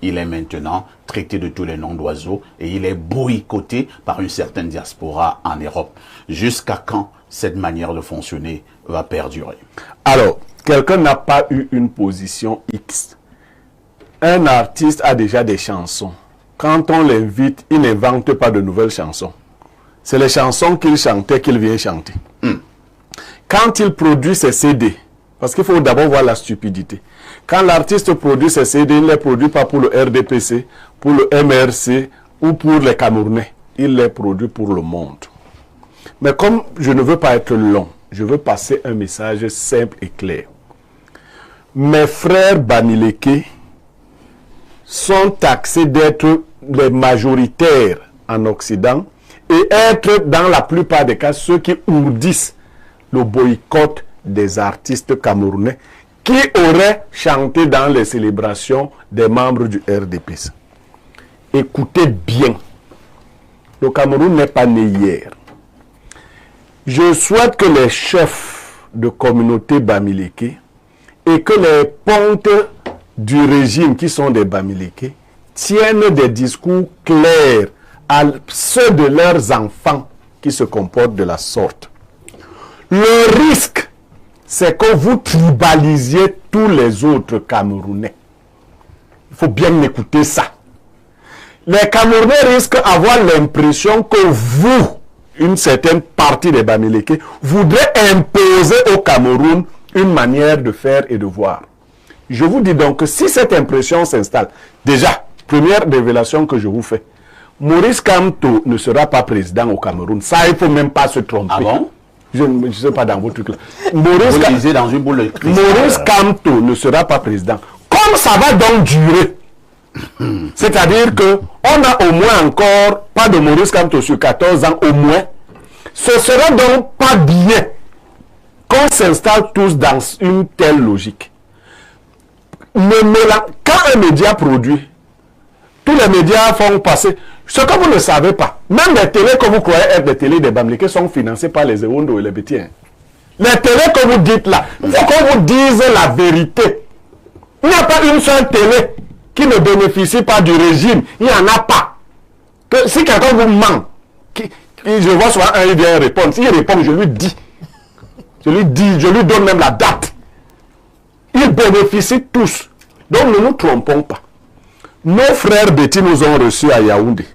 il est maintenant traité de tous les noms d'oiseaux et il est boycotté par une certaine diaspora en Europe. Jusqu'à quand cette manière de fonctionner va perdurer? Alors, quelqu'un n'a pas eu une position X. Un artiste a déjà des chansons. Quand on l'invite, il n'invente pas de nouvelles chansons. C'est les chansons qu'il chantait qu'il vient chanter. Quand il produit ses CD, parce qu'il faut d'abord voir la stupidité. Quand l'artiste produit ses CD, il ne les produit pas pour le RDPC, pour le MRC ou pour les Camerounais. Il les produit pour le monde. Mais comme je ne veux pas être long, je veux passer un message simple et clair. Mes frères Bamileke sont taxés d'être les majoritaires en Occident et être dans la plupart des cas ceux qui ourdissent le boycott des artistes camerounais qui auraient chanté dans les célébrations des membres du RDPC. Écoutez bien, le Cameroun n'est pas né hier. Je souhaite que les chefs de communauté Bamileke et que les pontes du régime qui sont des Bamileke tiennent des discours clairs à ceux de leurs enfants qui se comportent de la sorte. Le risque, c'est que vous tribalisiez tous les autres Camerounais. Il faut bien écouter ça. Les Camerounais risquent d'avoir l'impression que vous, une certaine partie des Bamileke, voudrez imposer au Cameroun une manière de faire et de voir. Je vous dis donc que si cette impression s'installe, déjà, première révélation que je vous fais, Maurice Kamto ne sera pas président au Cameroun. Ça, il ne faut même pas se tromper. Ah bon? Je ne sais pas dans vos trucs là. Vous lisez dans une boule de cristal. Maurice Kamto ne sera pas président. Comme ça va donc durer, c'est-à-dire que on a au moins encore, pas de Maurice Kamto sur 14 ans au moins, ce sera donc pas bien qu'on s'installe tous dans une telle logique. Quand un média produit, tous les médias font passer. Ce que vous ne savez pas, même les télés que vous croyez être des télés des Bamileke sont financées par les Ewondo et les Bétiens. Les télés que vous dites là, il faut qu'on vous dise la vérité. Il n'y a pas une seule télé qui ne bénéficie pas du régime. Il n'y en a pas. Que si quelqu'un vous ment, je vois souvent un, il vient répondre. S'il répond, je lui dis. Je lui donne même la date. Ils bénéficient tous. Donc ne nous trompons pas. Nos frères Betty nous ont reçus à Yaoundé.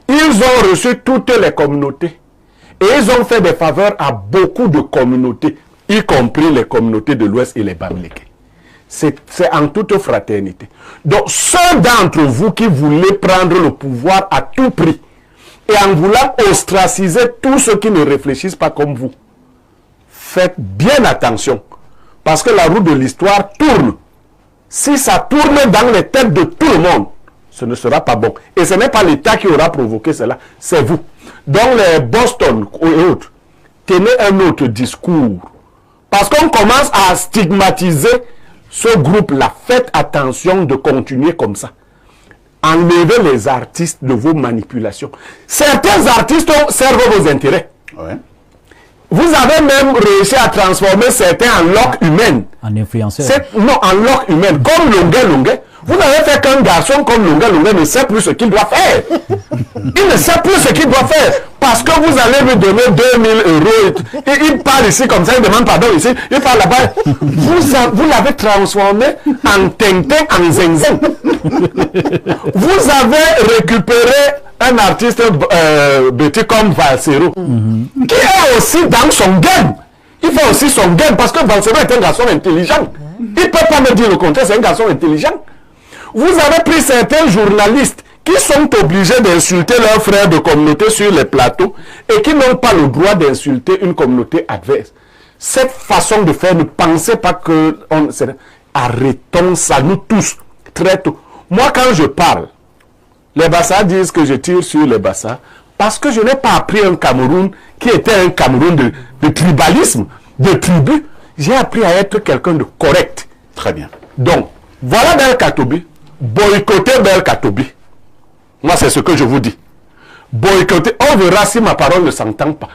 Ils ont reçu toutes les communautés. Et ils ont fait des faveurs à beaucoup de communautés, y compris les communautés de l'Ouest et les Bamileke. C'est en toute fraternité. Donc ceux d'entre vous qui voulaient prendre le pouvoir à tout prix et en voulant ostraciser tous ceux qui ne réfléchissent pas comme vous, faites bien attention. Parce que la roue de l'histoire tourne. Si ça tourne dans les têtes de tout le monde, ce ne sera pas bon. Et ce n'est pas l'État qui aura provoqué cela, c'est vous. Donc les Boston et autres, tenez un autre discours. Parce qu'on commence à stigmatiser ce groupe-là. Faites attention de continuer comme ça. Enlevez les artistes de vos manipulations. Certains artistes servent vos intérêts. Ouais. Vous avez même réussi à transformer certains en loques humaines. En influenceurs. Non, en loques humaines. Comme Longuet. Vous n'avez fait qu'un garçon comme Longuet ne sait plus ce qu'il doit faire. Il ne sait plus ce qu'il doit faire. Parce que vous allez lui donner 2000 €. Et il parle ici comme ça, il demande pardon ici. Il parle là-bas. Vous l'avez transformé en Tintin, en Zinzin. Vous avez récupéré un artiste Betty comme Valsero, qui est aussi dans son game. Il fait aussi son game parce que Valsero est un garçon intelligent. Il ne peut pas me dire le contraire, c'est un garçon intelligent. Vous avez pris certains journalistes qui sont obligés d'insulter leurs frères de communauté sur les plateaux et qui n'ont pas le droit d'insulter une communauté adverse. Cette façon de faire, ne pensez pas que... Arrêtons ça, nous tous, très tôt. Moi, quand je parle, les Bassa disent que je tire sur les Bassa parce que je n'ai pas appris un Cameroun qui était un Cameroun de tribalisme, de tribu. J'ai appris à être quelqu'un de correct. Très bien. Donc, voilà Bel Katobi. Boycottez Bel Katobi. Moi, c'est ce que je vous dis. Boycottez. On verra si ma parole ne s'entend pas.